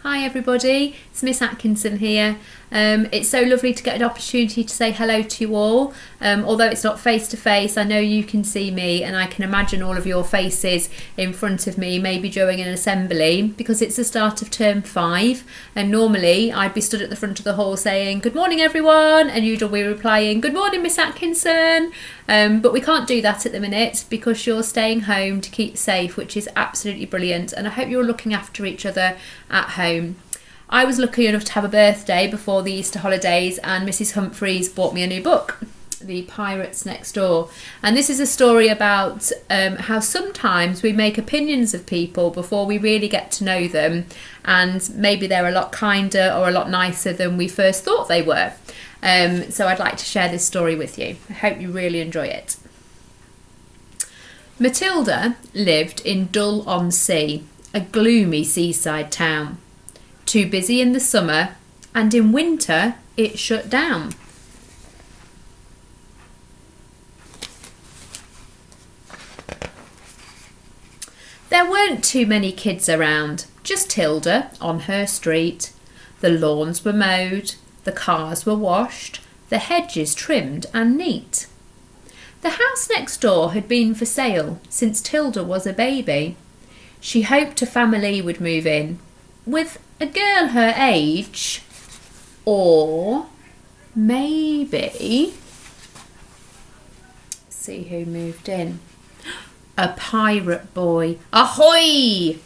Hi everybody, it's Miss Atkinson here. It's so lovely to get an opportunity to say hello to you all. Although it's not face to face, I know you can see me and I can imagine all of your faces in front of me, maybe during an assembly, because it's the start of term 5 and normally I'd be stood at the front of the hall saying good morning everyone and you'd all be replying good morning Miss Atkinson, but we can't do that at the minute because you're staying home to keep safe, which is absolutely brilliant, and I hope you're looking after each other at home. I was lucky enough to have a birthday before the Easter holidays and Mrs. Humphreys bought me a new book, The Pirates Next Door. And this is a story about how sometimes we make opinions of people before we really get to know them, and maybe they're a lot kinder or a lot nicer than we first thought they were. So I'd like to share this story with you. I hope you really enjoy it. Matilda lived in Dull-on-Sea, a gloomy seaside town. Too busy in the summer, and in winter it shut down. There weren't too many kids around, just Tilda on her street. The lawns were mowed, the cars were washed, the hedges trimmed and neat. The house next door had been for sale since Tilda was a baby. She hoped a family would move in, with a girl her age, or maybe, see who moved in, a pirate boy. Ahoy!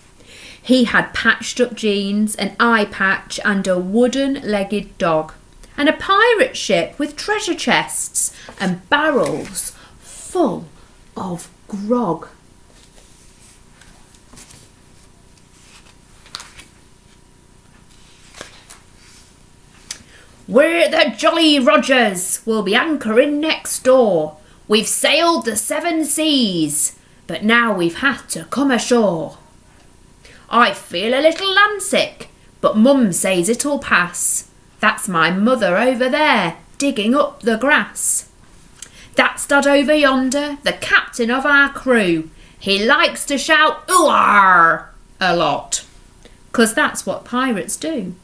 He had patched up jeans, an eye patch and a wooden-legged dog, and a pirate ship with treasure chests and barrels full of grog. We're the Jolly Rogers, we'll be anchoring next door. We've sailed the 7 seas, but now we've had to come ashore. I feel a little landsick, but Mum says it'll pass. That's my mother over there, digging up the grass. That's Dad over yonder, the captain of our crew. He likes to shout "ooh-ar" a lot, 'cause that's what pirates do.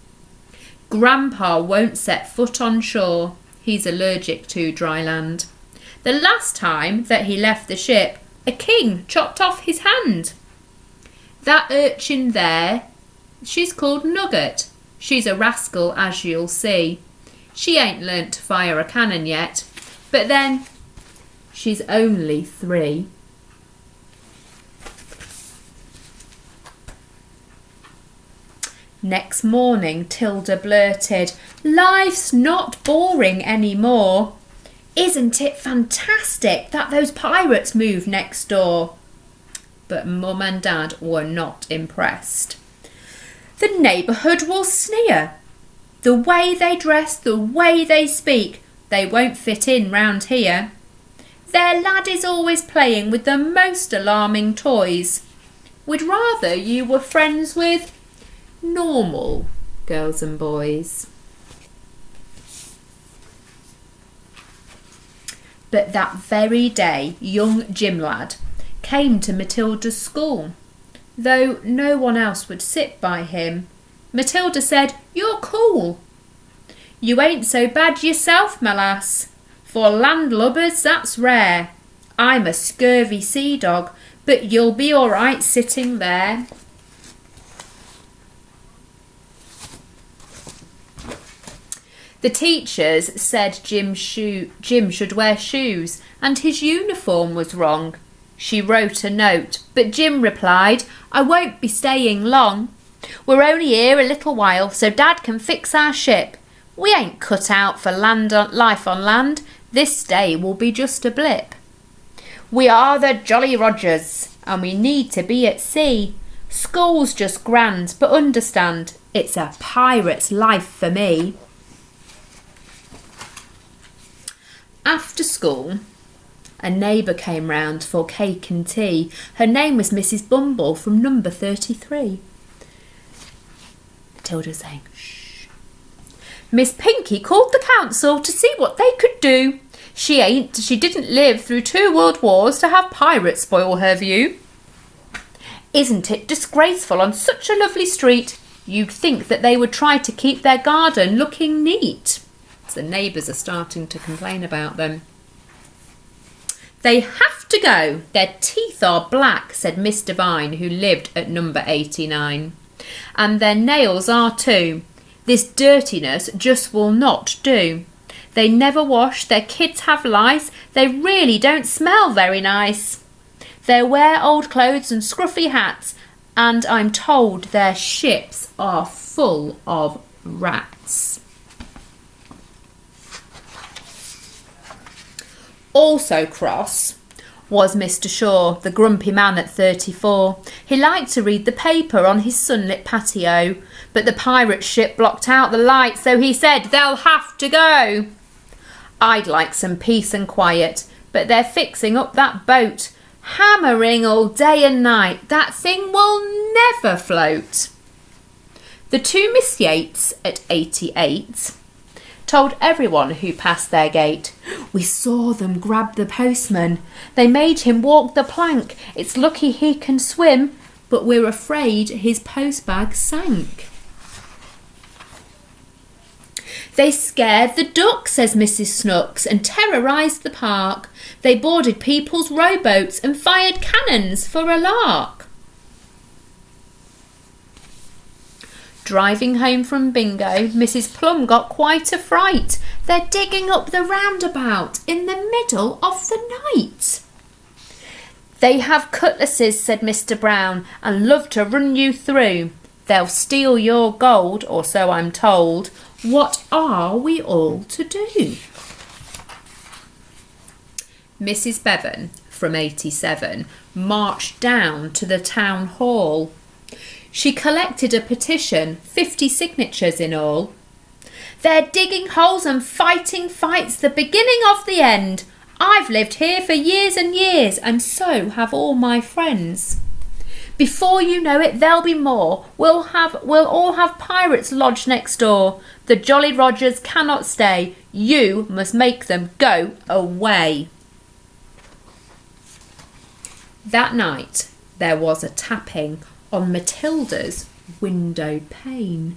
Grandpa won't set foot on shore. He's allergic to dry land. The last time that he left the ship, a king chopped off his hand. That urchin there, she's called Nugget. She's a rascal, as you'll see. She ain't learnt to fire a cannon yet, but then she's only 3. Next morning, Tilda blurted, "Life's not boring anymore. Isn't it fantastic that those pirates moved next door?" But Mum and Dad were not impressed. "The neighbourhood will sneer. The way they dress, the way they speak, they won't fit in round here. Their lad is always playing with the most alarming toys. We'd rather you were friends with normal girls and boys." But that very day, young Jim lad came to Matilda's school. Though no one else would sit by him, Matilda said, "You're cool. You ain't so bad yourself, my lass. For landlubbers, that's rare. I'm a scurvy sea dog, but you'll be all right sitting there." The teachers said Jim should wear shoes and his uniform was wrong. She wrote a note, but Jim replied, "I won't be staying long. We're only here a little while so Dad can fix our ship. We ain't cut out for life on land. This day will be just a blip. We are the Jolly Rogers and we need to be at sea. School's just grand, but understand, it's a pirate's life for me." After school, a neighbour came round for cake and tea. Her name was Mrs. Bumble from number 33. Matilda saying, "Shh." "Miss Pinky called the council to see what they could do. She didn't live through 2 world wars to have pirates spoil her view. Isn't it disgraceful on such a lovely street You'd think that they would try to keep their garden looking neat. The neighbours are starting to complain about them. They have to go. Their teeth are black, said Miss Devine, who lived at number 89. And their nails are too. This dirtiness just will not do. They never wash, their kids have lice, they really don't smell very nice. They wear old clothes and scruffy hats, and I'm told their ships are full of rats. Also cross was Mr. Shaw, the grumpy man at 34. He liked to read the paper on his sunlit patio, but the pirate ship blocked out the light, so he said, they'll have to go. I'd like some peace and quiet, but they're fixing up that boat, hammering all day and night. That thing will never float. The two Miss Yates at 88 told everyone who passed their gate, we saw them grab the postman. They made him walk the plank. It's lucky he can swim, but we're afraid his postbag sank. They scared the duck, says Mrs. Snooks, and terrorised the park. They boarded people's rowboats and fired cannons for a lark. Driving home from bingo, Mrs. Plum got quite a fright. They're digging up the roundabout in the middle of the night. They have cutlasses, said Mr. Brown, and love to run you through. They'll steal your gold, or so I'm told. What are we all to do? Mrs. Bevan, from 87, marched down to the town hall. She collected a petition, 50 signatures in all. They're digging holes and fighting fights, the beginning of the end. I've lived here for years and years, and so have all my friends. Before you know it, there'll be more. We'll all have pirates lodged next door. The Jolly Rogers cannot stay. You must make them go away. That night there was a tapping on Matilda's window pane.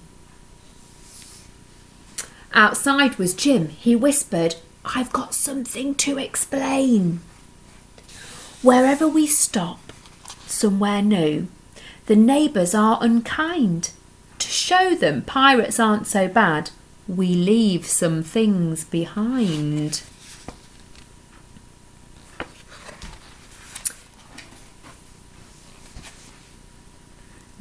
Outside was Jim. He whispered, I've got something to explain. Wherever we stop, somewhere new, the neighbours are unkind. To show them pirates aren't so bad, we leave some things behind.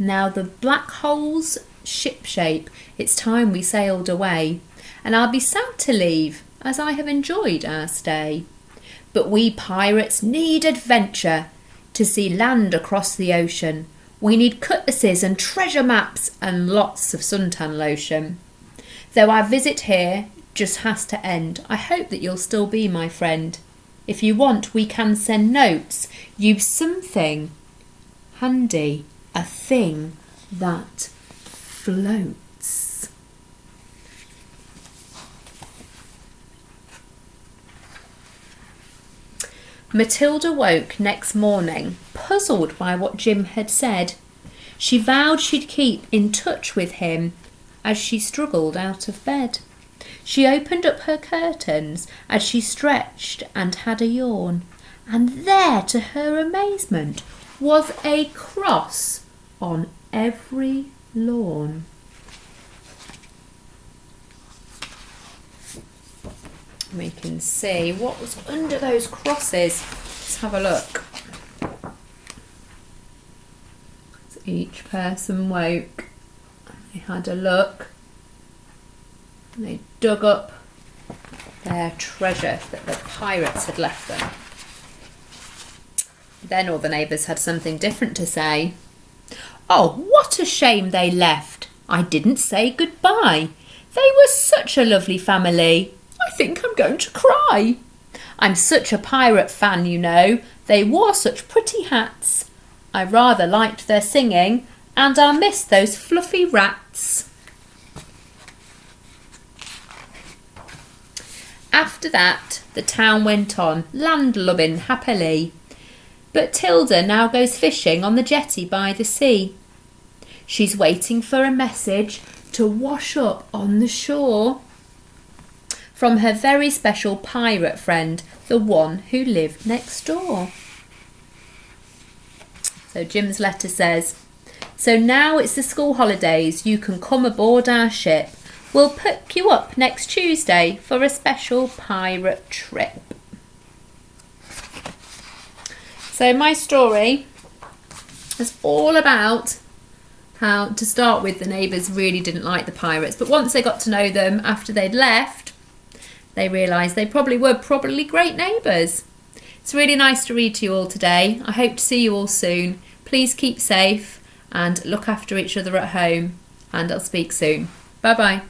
Now the black hole's shipshape, it's time we sailed away, and I'll be sad to leave, as I have enjoyed our stay. But we pirates need adventure, to see land across the ocean. We need cutlasses and treasure maps and lots of suntan lotion. Though our visit here just has to end, I hope that you'll still be my friend. If you want, we can send notes. Use something handy, a thing that floats. Matilda woke next morning, puzzled by what Jim had said. She vowed she'd keep in touch with him as she struggled out of bed. She opened up her curtains as she stretched and had a yawn, and there, to her amazement, was a cross on every lawn. We can see what was under those crosses. Let's have a look. So each person woke, they had a look, and they dug up their treasure that the pirates had left them. Then all the neighbours had something different to say. Oh, what a shame they left. I didn't say goodbye. They were such a lovely family. I think I'm going to cry. I'm such a pirate fan, you know. They wore such pretty hats. I rather liked their singing, and I'll miss those fluffy rats. After that, the town went on, landlubbing happily. But Tilda now goes fishing on the jetty by the sea. She's waiting for a message to wash up on the shore from her very special pirate friend, the one who lived next door. So Jim's letter says, so now it's the school holidays. You can come aboard our ship. We'll pick you up next Tuesday for a special pirate trip. So my story is all about how, to start with, the neighbours really didn't like the pirates. But once they got to know them after they'd left, they realised they were great neighbours. It's really nice to read to you all today. I hope to see you all soon. Please keep safe and look after each other at home, and I'll speak soon. Bye bye.